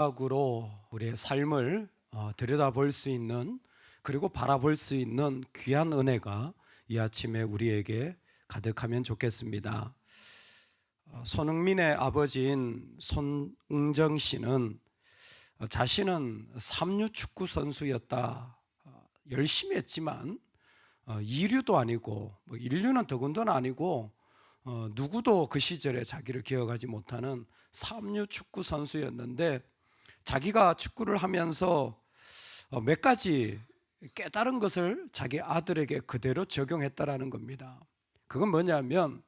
시각으로 우리의 삶을 들여다볼 수 있는, 그리고 바라볼 수 있는 귀한 은혜가 이 아침에 우리에게 가득하면 좋겠습니다. 손흥민의 아버지인 손응정 씨는 자신은 삼류 축구 선수였다. 열심히 했지만 이류도 아니고 인류는 더군다나 아니고 누구도 그 시절에 자기를 기억하지 못하는 삼류 축구 선수였는데, 자기가 축구를 하면서 몇 가지 깨달은 것을 자기 아들에게 그대로 적용했다라는 겁니다. 그건 뭐냐면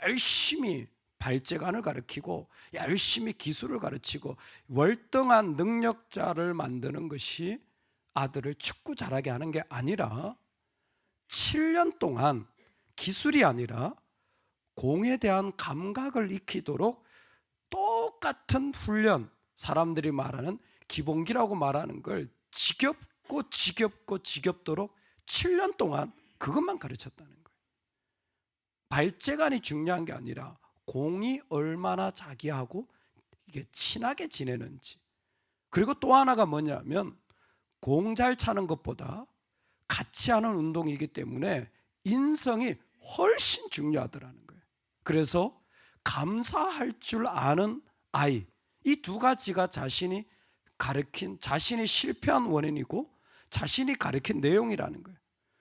열심히 발재간을 가르치고 열심히 기술을 가르치고 월등한 능력자를 만드는 것이 아들을 축구 잘하게 하는 게 아니라 7년 동안 기술이 아니라 공에 대한 감각을 익히도록 똑같은 훈련, 사람들이 말하는 기본기라고 말하는 걸 지겹도록 7년 동안 그것만 가르쳤다는 거예요. 발재간이 중요한 게 아니라 공이 얼마나 자기하고 이게 친하게 지내는지, 그리고 또 하나가 뭐냐면 공 잘 차는 것보다 같이 하는 운동이기 때문에 인성이 훨씬 중요하더라는 거예요. 그래서 감사할 줄 아는 아이, 이 두 가지가 자신이 가르친, 자신이 실패한 원인이고 자신이 가르친 내용이라는 거예요.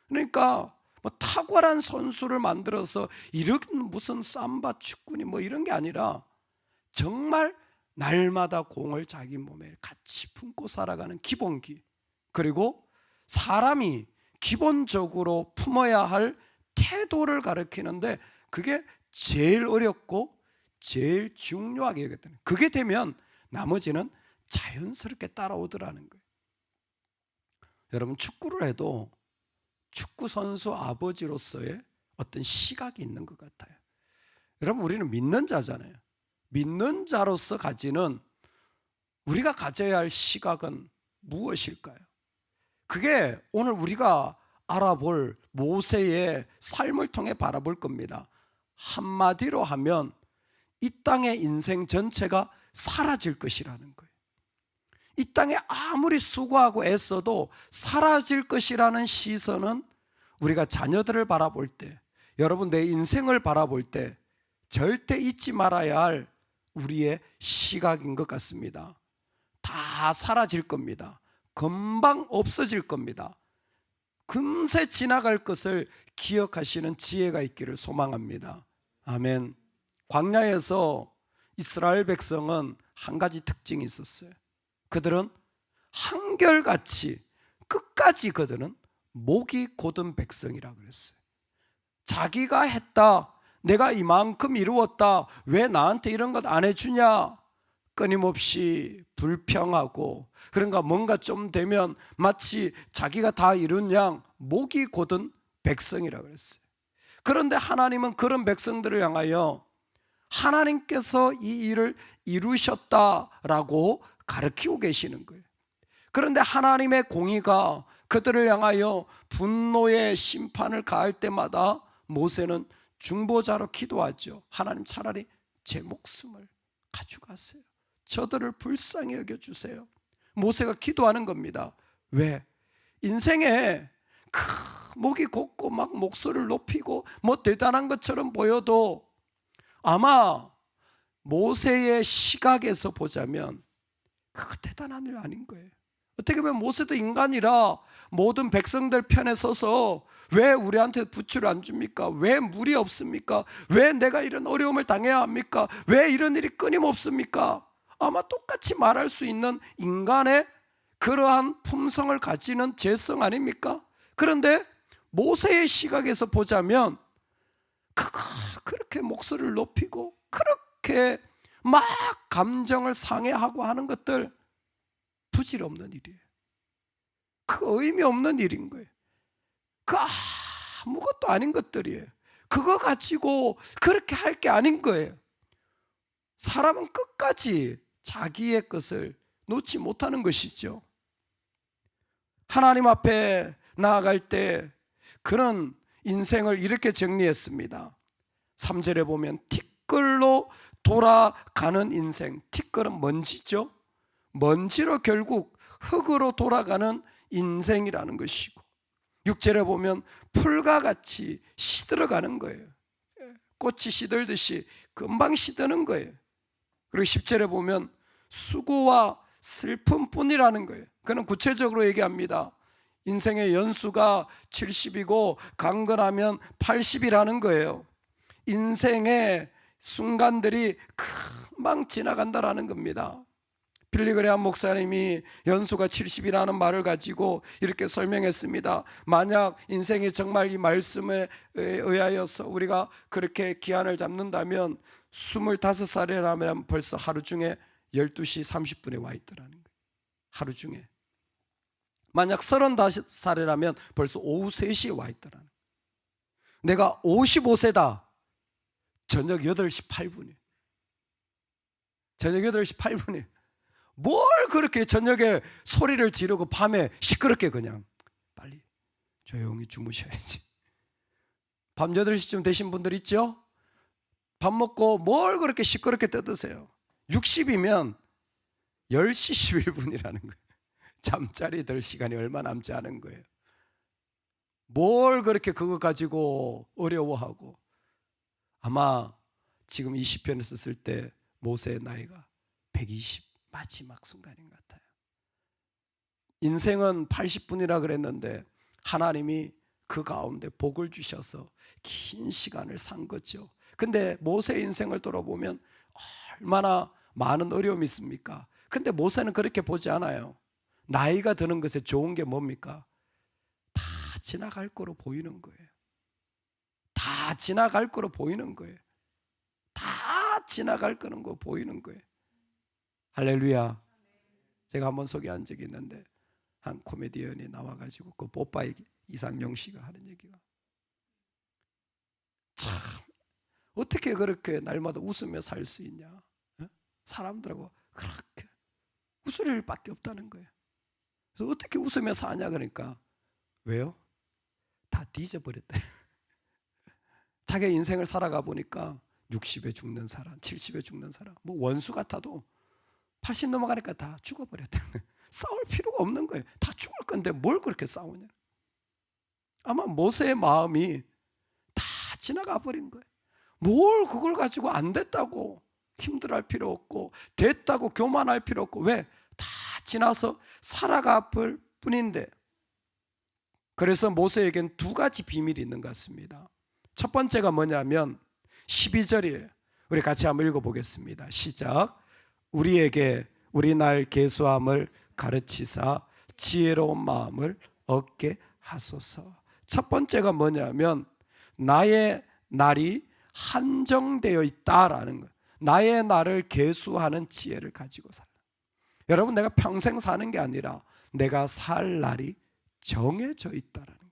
그러니까 탁월한 선수를 만들어서 이런 무슨 삼바 축구니 이런 게 아니라 정말 날마다 공을 자기 몸에 같이 품고 살아가는 기본기, 그리고 사람이 기본적으로 품어야 할 태도를 가르치는데 그게 제일 어렵고 제일 중요하게 여겼다는 거예요. 그게 되면 나머지는 자연스럽게 따라오더라는 거예요. 여러분, 축구를 해도 축구 선수 아버지로서의 어떤 시각이 있는 것 같아요. 여러분, 우리는 믿는 자잖아요. 믿는 자로서 가지는 우리가 가져야 할 시각은 무엇일까요? 그게 오늘 우리가 알아볼 모세의 삶을 통해 바라볼 겁니다. 한마디로 하면 이 땅의 인생 전체가 사라질 것이라는 거예요. 이 땅에 아무리 수고하고 애써도 사라질 것이라는 시선은 우리가 자녀들을 바라볼 때, 여러분 내 인생을 바라볼 때 절대 잊지 말아야 할 우리의 시각인 것 같습니다. 다 사라질 겁니다. 금방 없어질 겁니다. 금세 지나갈 것을 기억하시는 지혜가 있기를 소망합니다. 아멘. 광야에서 이스라엘 백성은 한 가지 특징이 있었어요. 그들은 한결같이 끝까지 그들은 목이 곧은 백성이라 그랬어요. 자기가 했다, 내가 이만큼 이루었다, 왜 나한테 이런 것 안 해주냐, 끊임없이 불평하고, 그런가 뭔가 좀 되면 마치 자기가 다 이룬 양 목이 곧은 백성이라 그랬어요. 그런데 하나님은 그런 백성들을 향하여 하나님께서 이 일을 이루셨다라고 가르치고 계시는 거예요. 그런데 하나님의 공의가 그들을 향하여 분노의 심판을 가할 때마다 모세는 중보자로 기도하죠. 하나님, 차라리 제 목숨을 가져가세요. 저들을 불쌍히 여겨주세요. 모세가 기도하는 겁니다. 왜? 인생에 목이 곧고 막 목소리를 높이고 대단한 것처럼 보여도 아마 모세의 시각에서 보자면 그거 대단한 일 아닌 거예요. 어떻게 보면 모세도 인간이라 모든 백성들 편에 서서 왜 우리한테 부추를 안 줍니까? 왜 물이 없습니까? 왜 내가 이런 어려움을 당해야 합니까? 왜 이런 일이 끊임없습니까? 아마 똑같이 말할 수 있는 인간의 그러한 품성을 가지는 재성 아닙니까? 그런데 모세의 시각에서 보자면 그렇게 목소리를 높이고 그렇게 막 감정을 상해하고 하는 것들 부질없는 일이에요. 그 의미 없는 일인 거예요. 그 아무것도 아닌 것들이에요. 그거 가지고 그렇게 할 게 아닌 거예요. 사람은 끝까지 자기의 것을 놓지 못하는 것이죠. 하나님 앞에 나아갈 때 그는 인생을 이렇게 정리했습니다. 3절에 보면 티끌로 돌아가는 인생. 티끌은 먼지죠. 먼지로 결국 흙으로 돌아가는 인생이라는 것이고, 6절에 보면 풀과 같이 시들어가는 거예요. 꽃이 시들듯이 금방 시드는 거예요. 그리고 10절에 보면 수고와 슬픔뿐이라는 거예요. 그는 구체적으로 얘기합니다. 인생의 연수가 70이고 강건하면 80이라는 거예요. 인생의 순간들이 금방 지나간다라는 겁니다. 빌리그레암 목사님이 연수가 70이라는 말을 가지고 이렇게 설명했습니다. 만약 인생이 정말 이 말씀에 의하여서 우리가 그렇게 기한을 잡는다면 25살이라면 벌써 하루 중에 12시 30분에 와 있더라는 거예요. 하루 중에. 만약 35살이라면 벌써 오후 3시에 와 있더라는 거예요. 내가 55세다. 저녁 8시 8분이에요. 저녁 8시 8분이에요. 뭘 그렇게 저녁에 소리를 지르고 밤에 시끄럽게 그냥 빨리 조용히 주무셔야지. 밤 8시쯤 되신 분들 있죠? 밥 먹고 뭘 그렇게 시끄럽게 떠드세요? 60이면 10시 11분이라는 거예요. 잠자리 들 시간이 얼마 남지 않은 거예요. 뭘 그렇게 그거 가지고 어려워하고. 아마 지금 이 시편을 썼을 때 모세의 나이가 120 마지막 순간인 것 같아요. 인생은 80분이라 그랬는데 하나님이 그 가운데 복을 주셔서 긴 시간을 산 거죠. 근데 모세의 인생을 돌아보면 얼마나 많은 어려움이 있습니까? 근데 모세는 그렇게 보지 않아요. 나이가 드는 것에 좋은 게 뭡니까? 다 지나갈 거로 보이는 거예요. 다 지나갈 거로 보이는 거예요. 다 지나갈 거는 거 보이는 거예요. 할렐루야. 제가 한번 소개한 적이 있는데 한 코미디언이 나와가지고 그 뽀빠이 이상용 씨가 하는 얘기가, 참 어떻게 그렇게 날마다 웃으며 살 수 있냐. 사람들하고 그렇게 웃을 일밖에 없다는 거예요. 그래서 어떻게 웃으며 사냐 그러니까, 왜요? 다 뒤져버렸다. 자기 인생을 살아가 보니까 60에 죽는 사람, 70에 죽는 사람, 뭐 원수 같아도 80 넘어가니까 다 죽어버렸다는 거예요. 싸울 필요가 없는 거예요. 다 죽을 건데 뭘 그렇게 싸우냐. 아마 모세의 마음이 다 지나가 버린 거예요. 뭘 그걸 가지고 안 됐다고 힘들어할 필요 없고 됐다고 교만할 필요 없고, 왜? 다 지나서 살아가 볼 뿐인데. 그래서 모세에겐 두 가지 비밀이 있는 것 같습니다. 첫 번째가 뭐냐면 12절이에요. 우리 같이 한번 읽어보겠습니다. 시작. 우리에게 우리 날 계수함을 가르치사 지혜로운 마음을 얻게 하소서. 첫 번째가 뭐냐면 나의 날이 한정되어 있다라는 거예요. 나의 날을 계수하는 지혜를 가지고 살라. 여러분, 내가 평생 사는 게 아니라 내가 살 날이 정해져 있다라는 거예요.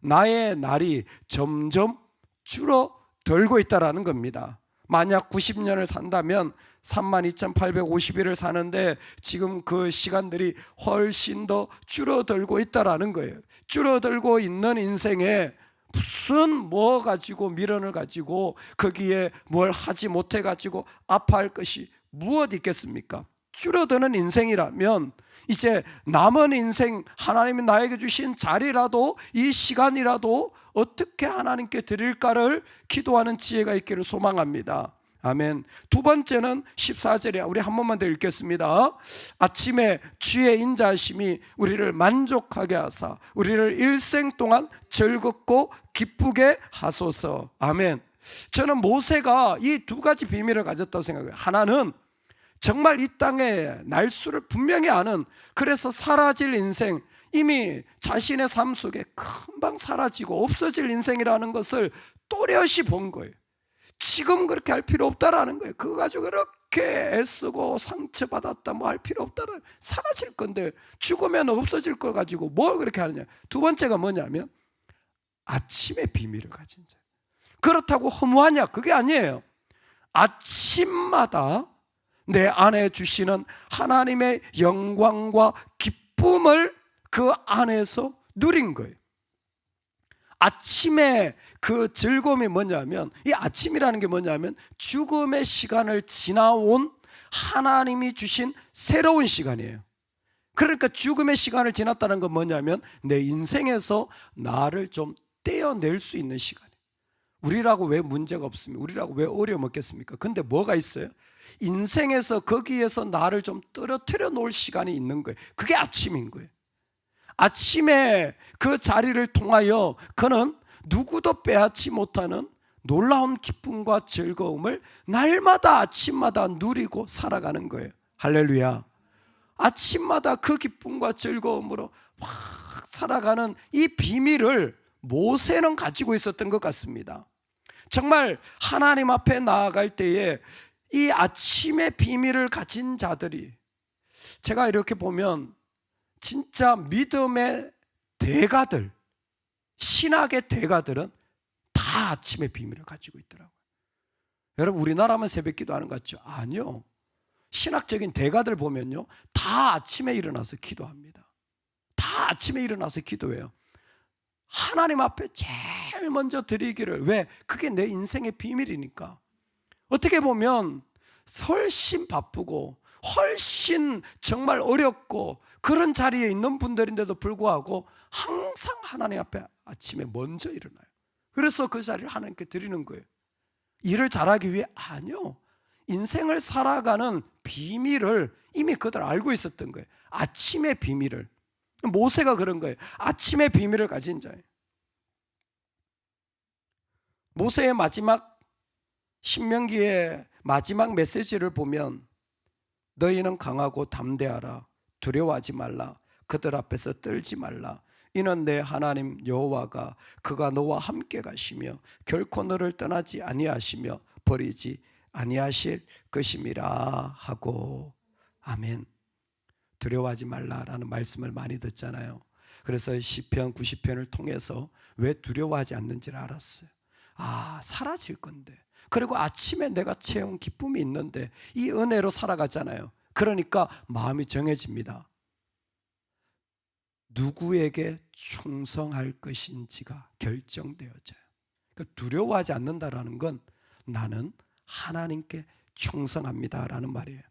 나의 날이 점점 줄어들고 있다라는 겁니다. 만약 90년을 산다면 32,850일을 사는데 지금 그 시간들이 훨씬 더 줄어들고 있다라는 거예요. 줄어들고 있는 인생에 무슨 뭐 가지고 미련을 가지고 거기에 뭘 하지 못해 가지고 아파할 것이 무엇 있겠습니까? 줄어드는 인생이라면 이제 남은 인생, 하나님이 나에게 주신 자리라도, 이 시간이라도 어떻게 하나님께 드릴까를 기도하는 지혜가 있기를 소망합니다. 아멘. 두 번째는 14절이야. 우리 한 번만 더 읽겠습니다. 아침에 주의 인자하심이 우리를 만족하게 하사 우리를 일생 동안 즐겁고 기쁘게 하소서. 아멘. 저는 모세가 이 두 가지 비밀을 가졌다고 생각해요. 하나는 정말 이 땅의 날수를 분명히 아는, 그래서 사라질 인생, 이미 자신의 삶 속에 금방 사라지고 없어질 인생이라는 것을 또렷이 본 거예요. 지금 그렇게 할 필요 없다라는 거예요. 그거 가지고 그렇게 애쓰고 상처받았다 뭐 할 필요 없다라는, 사라질 건데 죽으면 없어질 걸 가지고 뭘 그렇게 하느냐. 두 번째가 뭐냐면 아침의 비밀을 가진 자. 그렇다고 허무하냐? 그게 아니에요. 아침마다 내 안에 주시는 하나님의 영광과 기쁨을 그 안에서 누린 거예요. 아침에 그 즐거움이 뭐냐면, 이 아침이라는 게 뭐냐면 죽음의 시간을 지나온 하나님이 주신 새로운 시간이에요. 그러니까 죽음의 시간을 지났다는 건 뭐냐면 내 인생에서 나를 좀 떼어낼 수 있는 시간이에요. 우리라고 왜 문제가 없습니까? 우리라고 왜 어려움 없겠습니까? 근데 뭐가 있어요? 인생에서 거기에서 나를 좀 떨어뜨려 놓을 시간이 있는 거예요. 그게 아침인 거예요. 아침에 그 자리를 통하여 그는 누구도 빼앗지 못하는 놀라운 기쁨과 즐거움을 날마다 아침마다 누리고 살아가는 거예요. 할렐루야. 아침마다 그 기쁨과 즐거움으로 막 살아가는 이 비밀을 모세는 가지고 있었던 것 같습니다. 정말 하나님 앞에 나아갈 때에 이 아침의 비밀을 가진 자들이, 제가 이렇게 보면 진짜 믿음의 대가들, 신학의 대가들은 다 아침의 비밀을 가지고 있더라고요. 여러분, 우리나라만 새벽기도 하는 것 같죠? 아니요. 신학적인 대가들 보면요, 다 아침에 일어나서 기도합니다. 다 아침에 일어나서 기도해요. 하나님 앞에 제일 먼저 드리기를. 왜? 그게 내 인생의 비밀이니까. 어떻게 보면 훨씬 바쁘고 훨씬 정말 어렵고 그런 자리에 있는 분들인데도 불구하고 항상 하나님 앞에 아침에 먼저 일어나요. 그래서 그 자리를 하나님께 드리는 거예요. 일을 잘하기 위해? 아니요. 인생을 살아가는 비밀을 이미 그들 알고 있었던 거예요. 아침의 비밀을. 모세가 그런 거예요. 아침의 비밀을 가진 자예요. 모세의 마지막 신명기의 마지막 메시지를 보면 너희는 강하고 담대하라. 두려워하지 말라. 그들 앞에서 떨지 말라. 이는 내 하나님 여호와가 그가 너와 함께 가시며 결코 너를 떠나지 아니하시며 버리지 아니하실 것임이라 하고. 아멘. 두려워하지 말라라는 말씀을 많이 듣잖아요. 그래서 시편 90편을 통해서 왜 두려워하지 않는지를 알았어요. 아, 사라질 건데, 그리고 아침에 내가 채운 기쁨이 있는데 이 은혜로 살아가잖아요. 그러니까 마음이 정해집니다. 누구에게 충성할 것인지가 결정되어져요. 그러니까 두려워하지 않는다라는 건 나는 하나님께 충성합니다라는 말이에요.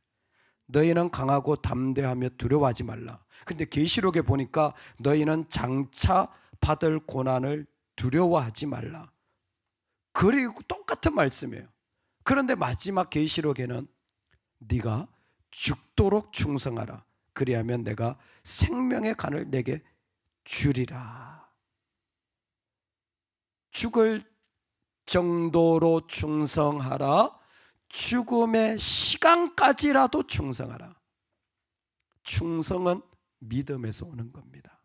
너희는 강하고 담대하며 두려워하지 말라. 근데 계시록에 보니까 너희는 장차 받을 고난을 두려워하지 말라. 그리고 똑같은 말씀이에요. 그런데 마지막 계시록에는 네가 죽도록 충성하라. 그리하면 내가 생명의 간을 내게 주리라. 죽을 정도로 충성하라. 죽음의 시간까지라도 충성하라. 충성은 믿음에서 오는 겁니다.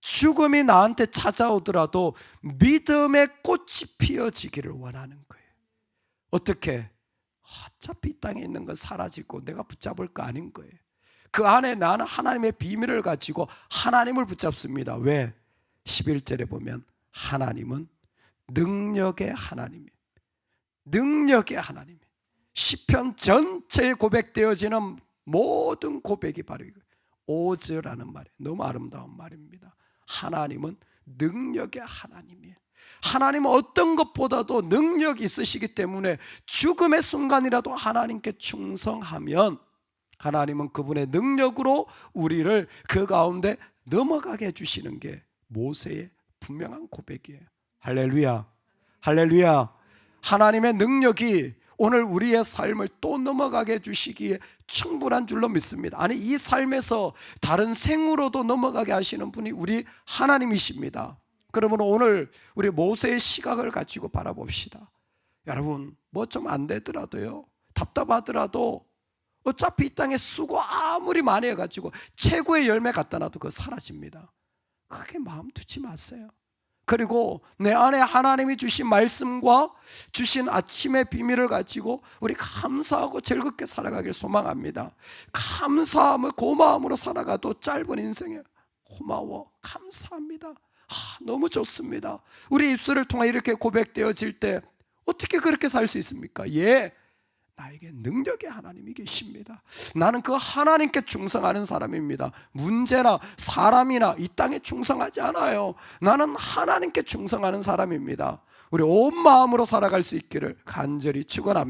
죽음이 나한테 찾아오더라도 믿음의 꽃이 피어지기를 원하는 거예요. 어떻게? 어차피 이 땅에 있는 건 사라지고 내가 붙잡을 거 아닌 거예요. 그 안에 나는 하나님의 비밀을 가지고 하나님을 붙잡습니다. 왜? 11절에 보면 하나님은 능력의 하나님이에요. 능력의 하나님이에요. 시편 전체에 고백되어지는 모든 고백이 바로 이거예요. 오즈라는 말이에요. 너무 아름다운 말입니다. 하나님은 능력의 하나님이에요. 하나님은 어떤 것보다도 능력이 있으시기 때문에 죽음의 순간이라도 하나님께 충성하면 하나님은 그분의 능력으로 우리를 그 가운데 넘어가게 해주시는 게 모세의 분명한 고백이에요. 할렐루야, 할렐루야. 하나님의 능력이 오늘 우리의 삶을 또 넘어가게 해주시기에 충분한 줄로 믿습니다. 아니, 이 삶에서 다른 생으로도 넘어가게 하시는 분이 우리 하나님이십니다. 그러면 오늘 우리 모세의 시각을 가지고 바라봅시다. 여러분, 뭐 좀 안 되더라도요, 답답하더라도 어차피 이 땅에 수고 아무리 많이 해가지고 최고의 열매 갖다 놔도 그거 사라집니다. 크게 마음 두지 마세요. 그리고 내 안에 하나님이 주신 말씀과 주신 아침의 비밀을 가지고 우리 감사하고 즐겁게 살아가길 소망합니다. 감사함을 고마움으로 살아가도 짧은 인생에 고마워, 감사합니다, 너무 좋습니다. 우리 입술을 통해 이렇게 고백되어질 때 어떻게 그렇게 살 수 있습니까? 예, 나에게 능력의 하나님이 계십니다. 나는 그 하나님께 충성하는 사람입니다. 문제나 사람이나 이 땅에 충성하지 않아요. 나는 하나님께 충성하는 사람입니다. 우리 온 마음으로 살아갈 수 있기를 간절히 축원합니다.